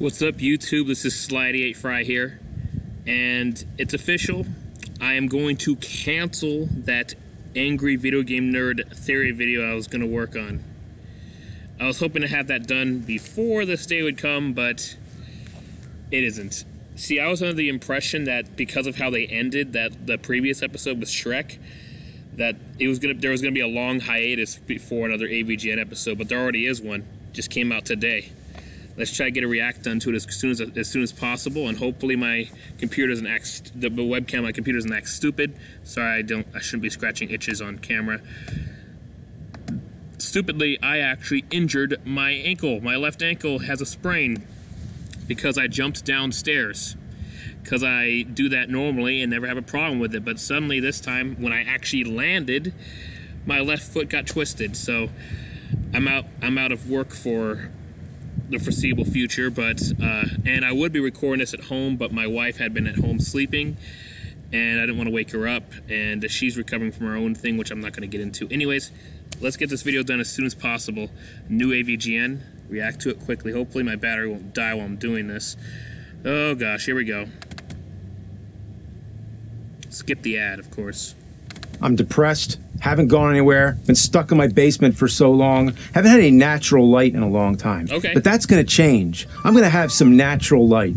What's up, YouTube? This is Slidey8Fry here, and it's official. I am going to cancel that angry video game nerd theory video I was going to work on. I was hoping to have that done before this day would come, but it isn't. See, I was under the impression that because of how they ended that the previous episode with Shrek, that there was gonna be a long hiatus before another AVGN episode, but there already is one. Just came out today. Let's try to get a react done to it as soon as possible, and hopefully my computer doesn't act, the webcam on my computer doesn't act stupid. Sorry, I shouldn't be scratching itches on camera. Stupidly, I actually injured my ankle. My left ankle has a sprain because I jumped downstairs. Because I do that normally and never have a problem with it, but suddenly this time when I actually landed, my left foot got twisted. So I'm out of work for the foreseeable future, but and I would be recording this at home, but my wife had been at home sleeping and I didn't want to wake her up, and she's recovering from her own thing, which I'm not going to get into. Anyways, let's get this video done as soon as possible. New AVGN, react to it quickly. Hopefully my battery won't die while I'm doing this. Oh gosh, here we go. Skip the ad, of course. I'm depressed, haven't gone anywhere, been stuck in my basement for so long, haven't had any natural light in a long time. Okay. But that's gonna change. I'm gonna have some natural light.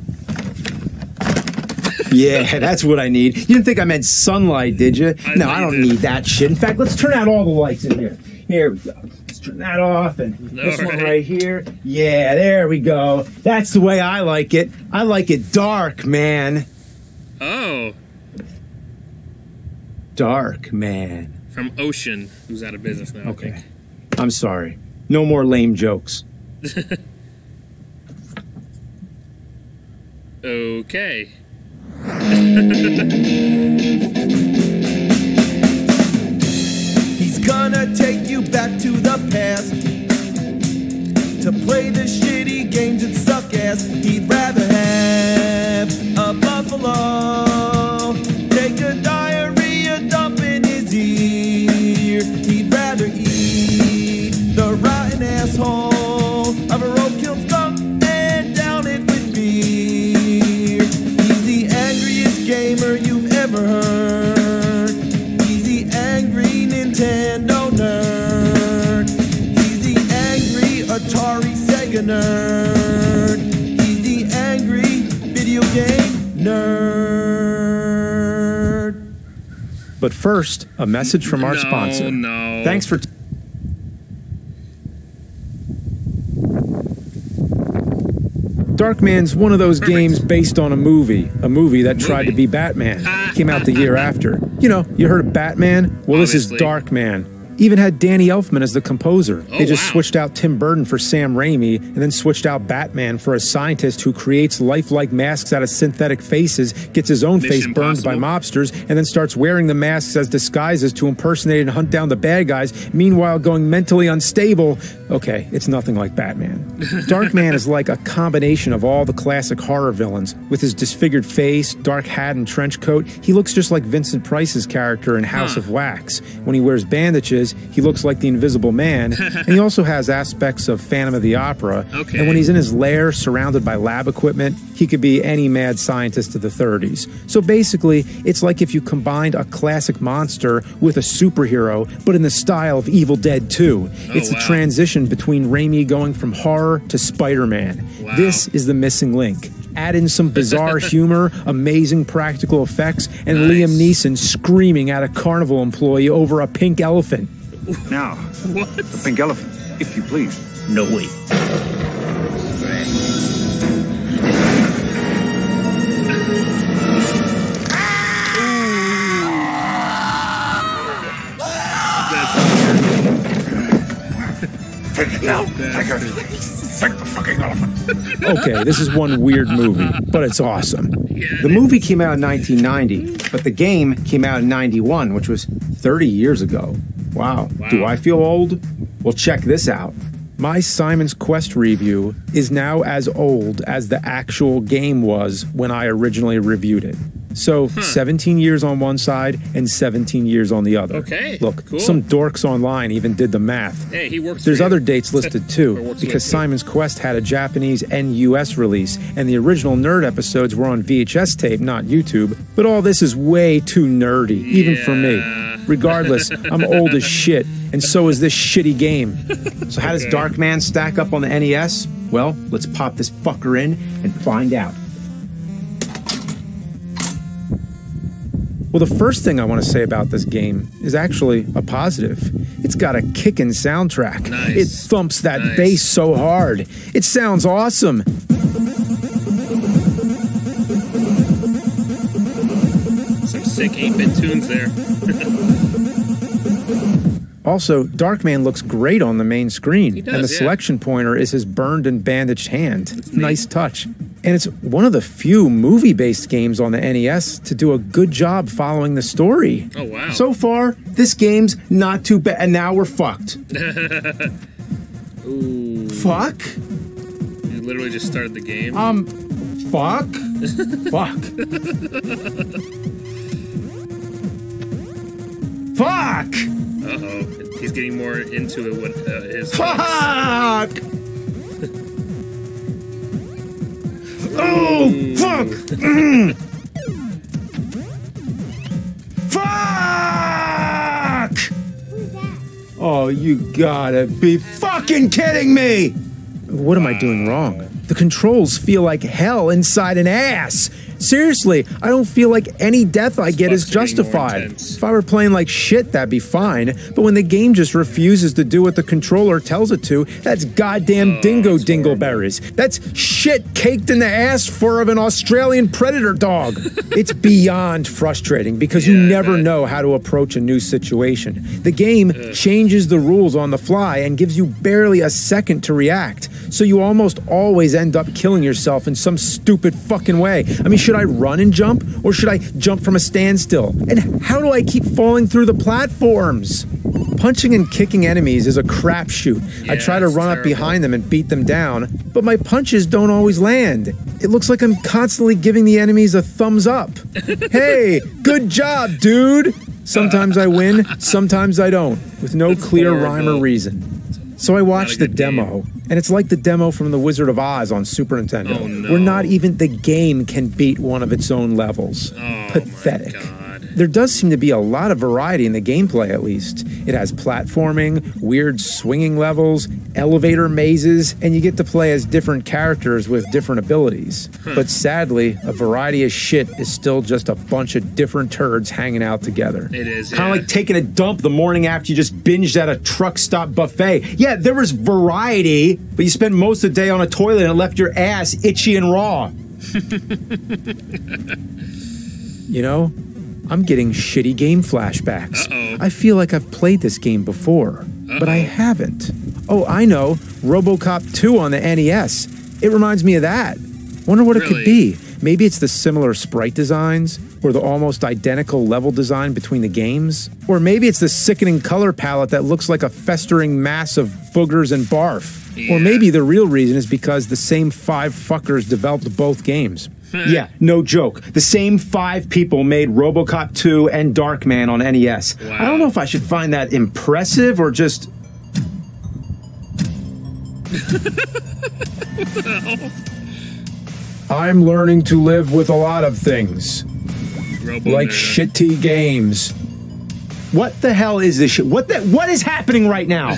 Yeah, that's what I need. You didn't think I meant sunlight, did you? No, I don't need that shit. In fact, let's turn out all the lights in here. Here we go. Let's turn that off, and this one right here. Yeah, there we go. That's the way I like it. I like it dark, man. Oh. Darkman. From Ocean, who's out of business now, Okay. I think. I'm sorry. No more lame jokes. Okay. He's gonna take you back to the past to play the shitty games that suck ass. He'd rather have a buffalo take a diarrhea dump in his ear. He'd rather eat the rotten asshole of a roadkill skunk and down it with beer. He's the angriest gamer you've ever heard. He's the angry Nintendo nerd. He's the angry Atari Sega nerd. He's the angry video game nerd. But first, a message from our sponsor. No. Thanks for... Darkman's one of those games based on a movie that tried to be Batman. Came out the year after. You know, you heard of Batman? Well, this is Darkman. Even had Danny Elfman as the composer. They just switched out Tim Burton for Sam Raimi, and then switched out Batman for a scientist who creates lifelike masks out of synthetic faces, gets his own face burned by mobsters, and then starts wearing the masks as disguises to impersonate and hunt down the bad guys, meanwhile going mentally unstable. Okay, it's nothing like Batman. Darkman is like a combination of all the classic horror villains. With his disfigured face, dark hat, and trench coat, he looks just like Vincent Price's character in House of Wax. When he wears bandages, he looks like the Invisible Man, and he also has aspects of Phantom of the Opera. And when he's in his lair, surrounded by lab equipment, he could be any mad scientist of the 30s. So basically, it's like if you combined a classic monster with a superhero, but in the style of Evil Dead 2. It's the transition between Raimi going from horror to Spider-Man. This is the missing link. Add in some bizarre humor, amazing practical effects, and Liam Neeson screaming at a carnival employee over a pink elephant. Now, the pink elephant, if you please. No way. Take it now. Take her. Take the fucking elephant. Okay, this is one weird movie, but it's awesome. The movie came out in 1990, but the game came out in 91, which was 30 years ago. Wow. Do I feel old? Well, check this out. My Simon's Quest review is now as old as the actual game was when I originally reviewed it. So 17 years on one side and 17 years on the other. Okay, Look, cool. some dorks online even did the math. Hey, he works. There's for other you. dates listed too, because Simon's Quest had a Japanese and US release, and the original Nerd episodes were on VHS tape, not YouTube. But all this is way too nerdy, even for me. Regardless, I'm old as shit, and so is this shitty game. So how does Darkman stack up on the NES? Well, let's pop this fucker in and find out. Well, the first thing I want to say about this game is actually a positive. It's got a kickin' soundtrack. Nice. It thumps that bass so hard. It sounds awesome. Some sick 8-bit tunes there. Also, Darkman looks great on the main screen, He does, and the yeah. selection pointer is his burned and bandaged hand. Nice touch. And it's one of the few movie-based games on the NES to do a good job following the story. Oh, wow. So far, this game's not too bad, and now we're fucked. Ooh. Fuck? You literally just started the game. Fuck? Fuck. Fuck! Uh-oh. He's getting more into it with his... Fuck! Oh, fuck! Fuck! Oh, you gotta be fucking kidding me! What am I doing wrong? The controls feel like hell inside an ass. Seriously, I don't feel like any death I get is justified. If I were playing like shit, that'd be fine. But when the game just refuses to do what the controller tells it to, that's goddamn dingo dingleberries. That's shit caked in the ass fur of an Australian predator dog. It's beyond frustrating because you never know how to approach a new situation. The game changes the rules on the fly and gives you barely a second to react. So you almost always end up killing yourself in some stupid fucking way. I mean, should I run and jump, or should I jump from a standstill? And how do I keep falling through the platforms? Punching and kicking enemies is a crapshoot. I try to run up behind them and beat them down, but my punches don't always land. It looks like I'm constantly giving the enemies a thumbs up. Hey, good job, dude! Sometimes I win, sometimes I don't, with no clear rhyme or reason. So I watched the demo, and it's like the demo from The Wizard of Oz on Super Nintendo, where not even the game can beat one of its own levels. Pathetic. My God. There does seem to be a lot of variety in the gameplay, at least. It has platforming, weird swinging levels, elevator mazes, and you get to play as different characters with different abilities. But sadly, a variety of shit is still just a bunch of different turds hanging out together. It is, Kind of like taking a dump the morning after you just binged at a truck stop buffet. Yeah, there was variety, but you spent most of the day on a toilet and it left your ass itchy and raw. You know, I'm getting shitty game flashbacks. I feel like I've played this game before, but I haven't. Oh, I know, RoboCop 2 on the NES. It reminds me of that. Wonder what it could be. Maybe it's the similar sprite designs, or the almost identical level design between the games. Or maybe it's the sickening color palette that looks like a festering mass of boogers and barf. Or maybe the real reason is because the same 5 fuckers developed both games. Yeah, no joke. The same 5 people made RoboCop 2 and Darkman on NES. Wow. I don't know if I should find that impressive or just... What the hell? I'm learning to live with a lot of things. Like shitty games. What the hell is this shit? What is happening right now?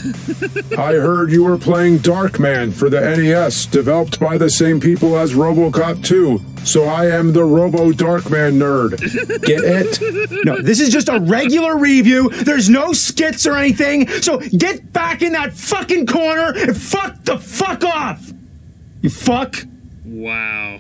I heard you were playing Darkman for the NES, developed by the same people as RoboCop 2. So I am the Robo Darkman nerd. Get it? No, this is just a regular review. There's no skits or anything. So get back in that fucking corner and fuck the fuck off. You fuck. Wow.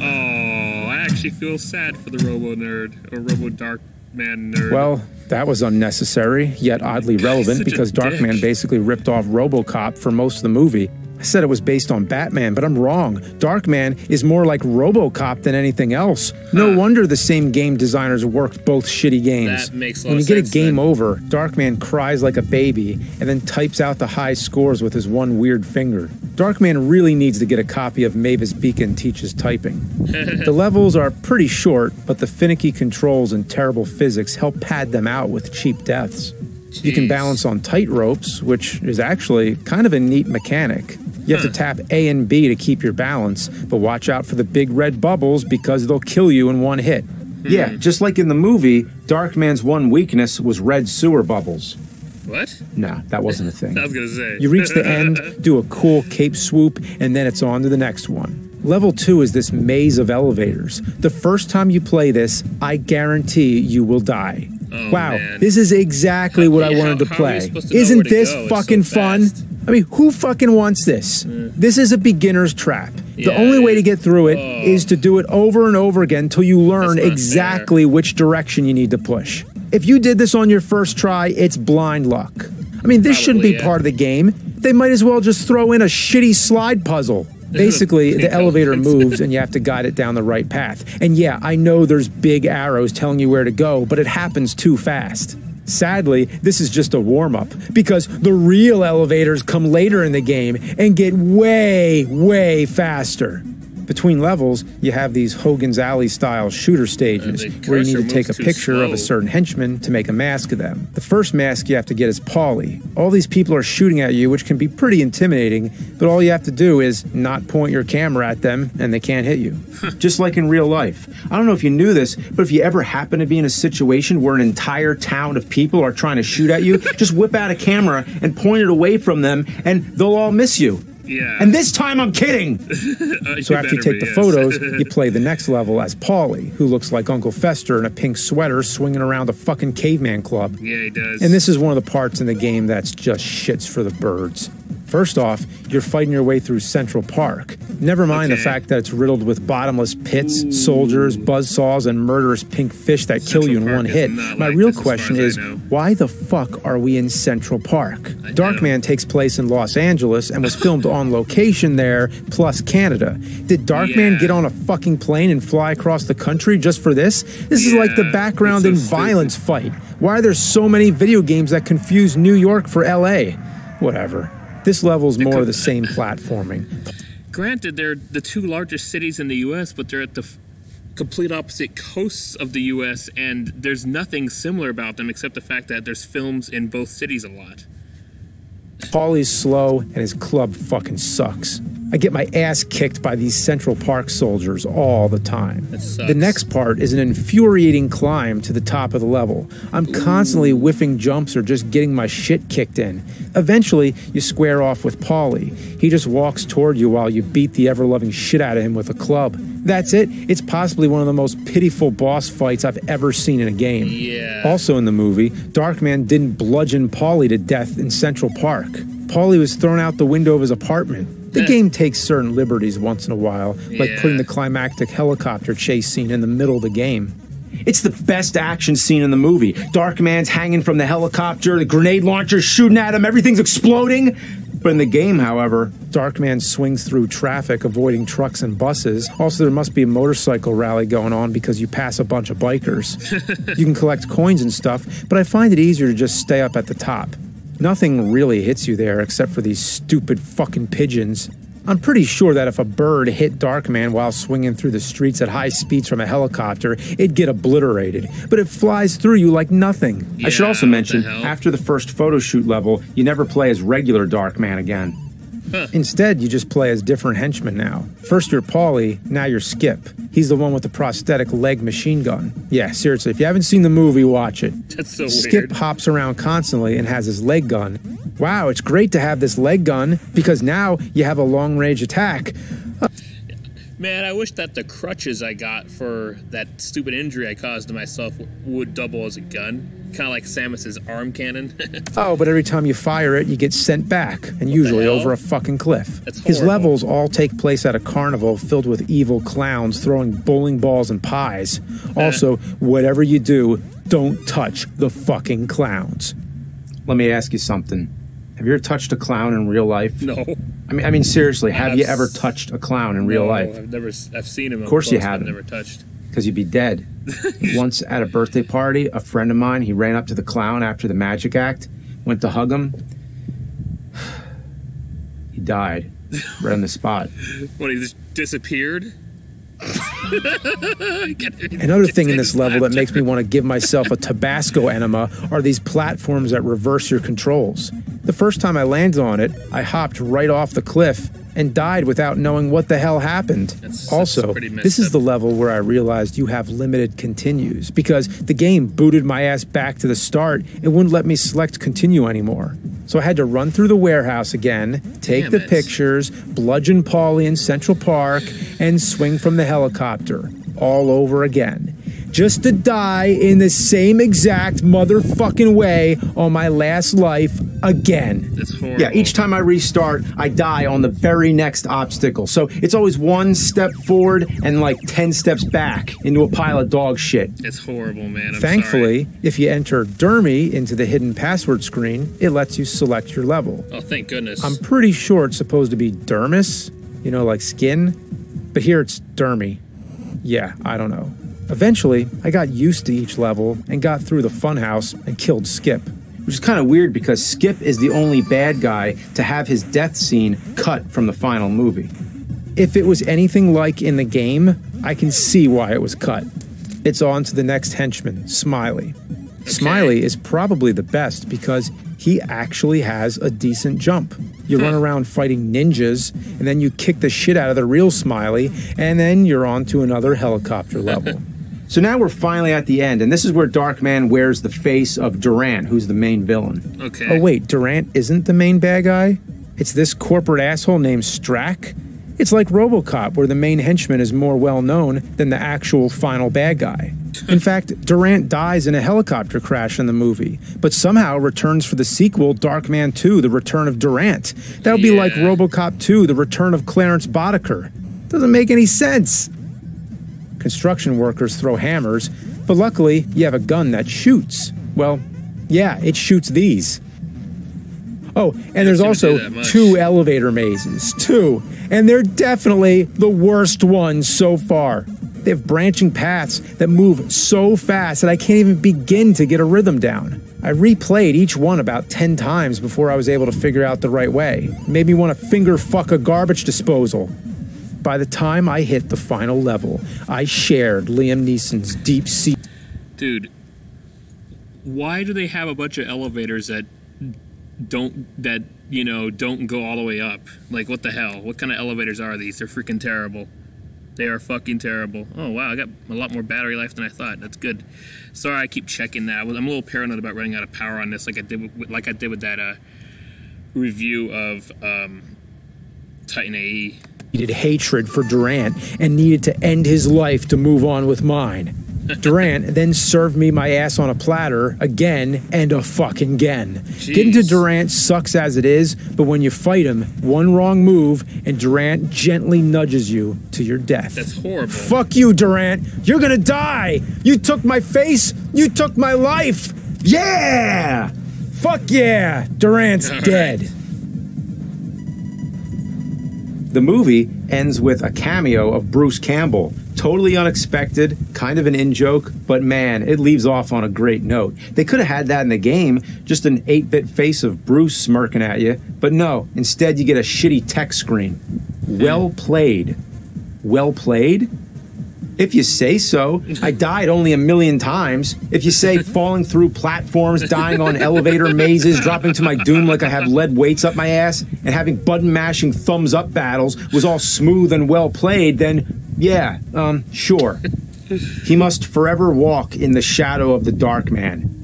Oh, I actually feel sad for the Robo Nerd, or Robo Darkman Nerd. Well, that was unnecessary, yet oddly relevant because Darkman basically ripped off RoboCop for most of the movie. I said it was based on Batman, but I'm wrong. Darkman is more like RoboCop than anything else. No wonder the same game designers worked both shitty games. That makes a lot of sense. When you get a game over, Darkman cries like a baby and then types out the high scores with his one weird finger. Darkman really needs to get a copy of Mavis Beacon Teaches Typing. The levels are pretty short, but the finicky controls and terrible physics help pad them out with cheap deaths. Jeez. You can balance on tight ropes, which is actually kind of a neat mechanic. You have to tap A and B to keep your balance, but watch out for the big red bubbles because they'll kill you in one hit. Yeah, just like in the movie, Darkman's one weakness was red sewer bubbles. What? No, that wasn't a thing. I was gonna say. You reach the end, do a cool cape swoop, and then it's on to the next one. Level 2 is this maze of elevators. The first time you play this, I guarantee you will die. Oh, wow, man. this is exactly what I wanted to play. Isn't this fucking fun? I mean, who fucking wants this? This is a beginner's trap. The only way to get through it is to do it over and over again until you learn exactly which direction you need to push. If you did this on your first try, it's blind luck. I mean, this shouldn't be part of the game. They might as well just throw in a shitty slide puzzle. Basically, the elevator moves and you have to guide it down the right path. And yeah, I know there's big arrows telling you where to go, but it happens too fast. Sadly, this is just a warm-up, because the real elevators come later in the game and get way, way faster. Between levels, you have these Hogan's Alley-style shooter stages where you need to take a picture of a certain henchman to make a mask of them. The first mask you have to get is Paulie. All these people are shooting at you, which can be pretty intimidating, but all you have to do is not point your camera at them and they can't hit you. Just like in real life. I don't know if you knew this, but if you ever happen to be in a situation where an entire town of people are trying to shoot at you, just whip out a camera and point it away from them and they'll all miss you. Yeah. And this time I'm kidding! So after you take the photos, you play the next level as Paulie, who looks like Uncle Fester in a pink sweater swinging around a fucking caveman club. Yeah, he does. And this is one of the parts in the game that's just shits for the birds. First off, you're fighting your way through Central Park. Never mind the fact that it's riddled with bottomless pits, soldiers, buzzsaws, and murderous pink fish that kill you in one hit. My real question is, why the fuck are we in Central Park? Darkman takes place in Los Angeles and was filmed on location there, plus Canada. Did Darkman get on a fucking plane and fly across the country just for this? This is like the background in Violence fight. Why are there so many video games that confuse New York for LA? Whatever. This level's more of the same platforming. Granted, they're the two largest cities in the U.S., but they're at the complete opposite coasts of the U.S., and there's nothing similar about them except the fact that there's films in both cities a lot. Paulie's slow, and his club fucking sucks. I get my ass kicked by these Central Park soldiers all the time. The next part is an infuriating climb to the top of the level. I'm constantly whiffing jumps or just getting my shit kicked in. Eventually, you square off with Paulie. He just walks toward you while you beat the ever-loving shit out of him with a club. That's it. It's possibly one of the most pitiful boss fights I've ever seen in a game. Yeah. Also in the movie, Darkman didn't bludgeon Paulie to death in Central Park. Paulie was thrown out the window of his apartment. The game takes certain liberties once in a while, like putting the climactic helicopter chase scene in the middle of the game. It's the best action scene in the movie. Darkman's hanging from the helicopter, the grenade launcher's shooting at him, everything's exploding. But in the game, however, Darkman swings through traffic, avoiding trucks and buses. Also, there must be a motorcycle rally going on because you pass a bunch of bikers. You can collect coins and stuff, but I find it easier to just stay up at the top. Nothing really hits you there except for these stupid fucking pigeons. I'm pretty sure that if a bird hit Darkman while swinging through the streets at high speeds from a helicopter, it'd get obliterated. But it flies through you like nothing. I should also mention, after the first photo shoot level, you never play as regular Darkman again. Instead, you just play as different henchmen now. First you're Paulie, now you're Skip. He's the one with the prosthetic leg machine gun. Yeah, seriously, if you haven't seen the movie, watch it. That's so weird. Skip hops around constantly and has his leg gun. Wow, it's great to have this leg gun, because now you have a long-range attack. Man, I wish that the crutches I got for that stupid injury I caused to myself would double as a gun. Kind of like Samus's arm cannon. Oh, but every time you fire it, you get sent back, and usually over a fucking cliff. That's His horrible. levels all take place at a carnival filled with evil clowns throwing bowling balls and pies. Also, whatever you do, don't touch the fucking clowns. Let me ask you something. Have you ever touched a clown in real life? No. I mean, seriously, have you ever touched a clown in real life? I've seen him. Of course you haven't. I've never touched. Because you'd be dead. Once at a birthday party, a friend of mine, he ran up to the clown after the magic act, went to hug him. He died right on the spot. What, he just disappeared? Another thing in this level that makes me want to give myself a Tabasco enema are these platforms that reverse your controls. The first time I landed on it, I hopped right off the cliff and died without knowing what the hell happened. Also, this is the level where I realized you have limited continues, because the game booted my ass back to the start and wouldn't let me select continue anymore. So I had to run through the warehouse again, take the pictures, bludgeon Paulie in Central Park, and swing from the helicopter all over again. Just to die in the same exact motherfucking way on my last life again. That's horrible. Yeah, each time I restart, I die on the very next obstacle. So it's always one step forward and like 10 steps back into a pile of dog shit. It's horrible, man. I'm Thankfully, sorry. if you enter Dermy into the hidden password screen, it lets you select your level. Oh, thank goodness. I'm pretty sure it's supposed to be dermis, you know, like skin, but here it's Dermy. Yeah, I don't know. Eventually, I got used to each level and got through the funhouse and killed Skip. Which is kind of weird because Skip is the only bad guy to have his death scene cut from the final movie. If it was anything like in the game, I can see why it was cut. It's on to the next henchman, Smiley. Okay. Smiley is probably the best because he actually has a decent jump. You run around fighting ninjas, and then you kick the shit out of the real Smiley, and then you're on to another helicopter level. So now we're finally at the end, and this is where Darkman wears the face of Durant, who's the main villain. Okay. Oh wait, Durant isn't the main bad guy? It's this corporate asshole named Shrek? It's like RoboCop, where the main henchman is more well-known than the actual final bad guy. In fact, Durant dies in a helicopter crash in the movie, but somehow returns for the sequel, Darkman 2, The Return of Durant. That would be like RoboCop 2, The Return of Clarence Boddicker. Doesn't make any sense. Construction workers throw hammers, but luckily you have a gun that shoots. Well, yeah, it shoots these. Oh, and there's also 2 elevator mazes. 2. And they're definitely the worst ones so far. They have branching paths that move so fast that I can't even begin to get a rhythm down. I replayed each one about 10 times before I was able to figure out the right way. It made me want to finger fuck a garbage disposal. By the time I hit the final level, I shared Liam Neeson's deep sea. Dude, why do they have a bunch of elevators that don't go all the way up? Like, what the hell? What kind of elevators are these? They're freaking terrible. They are fucking terrible. Oh, wow, I got a lot more battery life than I thought. That's good. Sorry, I keep checking that. I'm a little paranoid about running out of power on this, like I did with that review of Titan AE. Needed hatred for Durant and needed to end his life to move on with mine. Durant then served me my ass on a platter again and a fucking again. Jeez. Getting to Durant sucks as it is, but when you fight him, one wrong move and Durant gently nudges you to your death. That's horrible. Fuck you, Durant. You're gonna die. You took my face. You took my life. Yeah! Fuck yeah! Durant's dead. The movie ends with a cameo of Bruce Campbell. Totally unexpected, kind of an in-joke, but man, it leaves off on a great note. They could have had that in the game, just an 8-bit face of Bruce smirking at you, but no, instead you get a shitty text screen. Well played. Well played? If you say so. I died only 1,000,000 times. If you say falling through platforms, dying on elevator mazes, dropping to my doom like I have lead weights up my ass, and having button-mashing thumbs-up battles was all smooth and well played, then yeah, sure. He must forever walk in the shadow of the Darkman.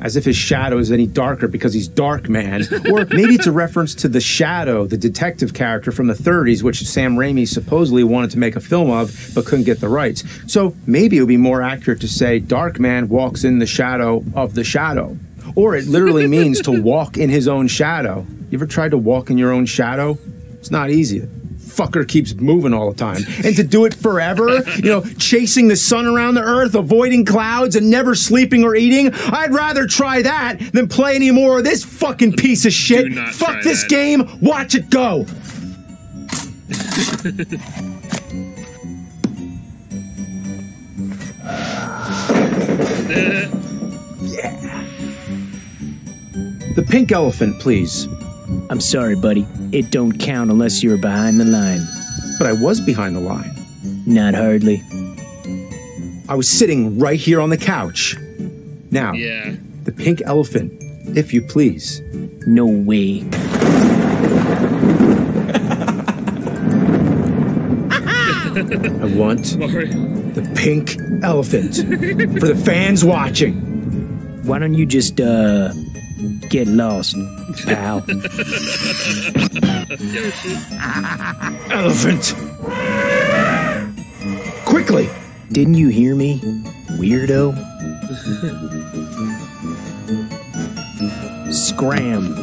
As if his shadow is any darker because he's Darkman. Or maybe it's a reference to The Shadow, the detective character from the 30s, which Sam Raimi supposedly wanted to make a film of, but couldn't get the rights. So maybe it would be more accurate to say Darkman walks in the shadow of the shadow. Or it literally means to walk in his own shadow. You ever tried to walk in your own shadow? It's not easy. fucker keeps moving all the time. And to do it forever, you know, chasing the sun around the earth, avoiding clouds, and never sleeping or eating, I'd rather try that than play any more of this fucking piece of shit. Fuck this game, watch it go. Yeah. The pink elephant, please. I'm sorry, buddy. It don't count unless you're behind the line. But I was behind the line. Not hardly. I was sitting right here on the couch. Now, the pink elephant, if you please. No way. I want the pink elephant for the fans watching. Why don't you just, get lost, pal? Elephant! Quickly! Didn't you hear me, weirdo? Scram.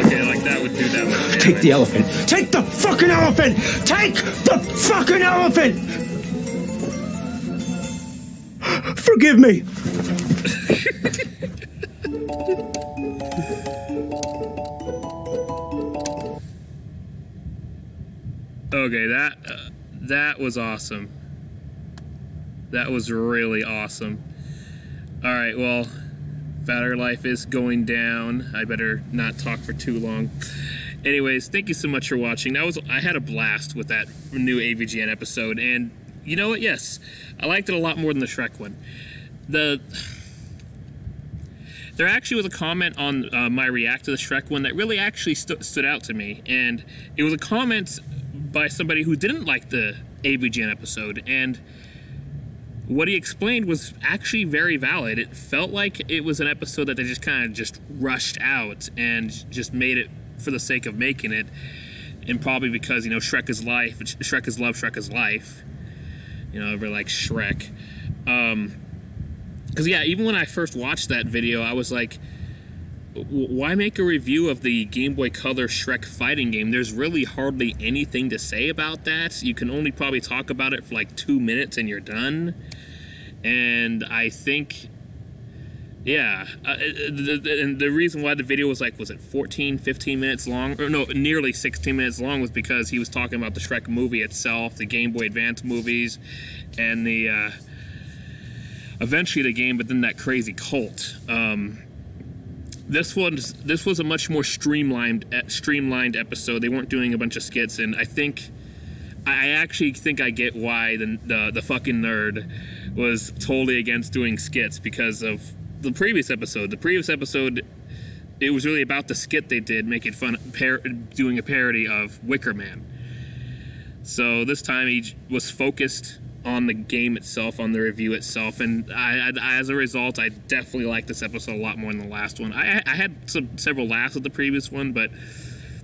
Okay, like that would do that much damage. Take the elephant. Take the fucking elephant! Take the fucking elephant! Forgive me. Okay, that was awesome. That was really awesome. All right, well, battery life is going down. I better not talk for too long. Anyways, thank you so much for watching. I had a blast with that new AVGN episode, and you know what? Yes, I liked it a lot more than the Shrek one. There actually was a comment on my react to the Shrek one that really actually stood out to me, and it was a comment by somebody who didn't like the AVGN episode, and what he explained was actually very valid. It felt like it was an episode that they just kind of just rushed out and just made it for the sake of making it, and probably because, you know, Shrek is life, Shrek is love, Shrek is life. You know, everybody likes Shrek. Because, yeah, even when I first watched that video, I was like, why make a review of the Game Boy Color Shrek fighting game? There's really hardly anything to say about that. You can only probably talk about it for like 2 minutes and you're done. And I think, yeah, and the reason why the video was like, was it 14, 15 minutes long? Or no, nearly 16 minutes long, was because he was talking about the Shrek movie itself, the Game Boy Advance movies, and the, eventually the game, but then that crazy cult. This was a much more streamlined episode. They weren't doing a bunch of skits, and I actually think I get why the fucking nerd was totally against doing skits, because of the previous episode. The previous episode, it was really about the skit they did, making fun, doing a parody of Wicker Man. So this time he was focused on the game itself, on the review itself, and as a result, I definitely like this episode a lot more than the last one. I had several laughs at the previous one, but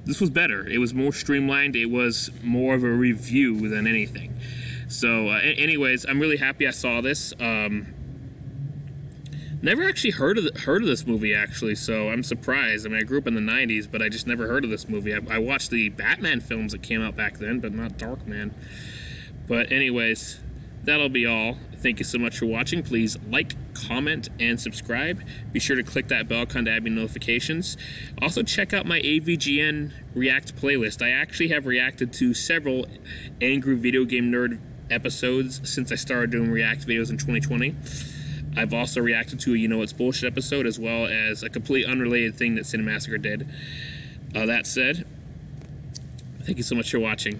this was better. It was more streamlined. It was more of a review than anything. So, anyways, I'm really happy I saw this. Never actually heard of this movie, actually, so I'm surprised. I mean, I grew up in the 90s, but I just never heard of this movie. I watched the Batman films that came out back then, but not Darkman. But anyways, that'll be all. Thank you so much for watching. Please like, comment, and subscribe. Be sure to click that bell icon to add me notifications. Also, check out my AVGN React playlist. I actually have reacted to several Angry Video Game Nerd episodes since I started doing React videos in 2020. I've also reacted to a You Know It's Bullshit episode, as well as a completely unrelated thing that Cinemassacre did. That said, thank you so much for watching.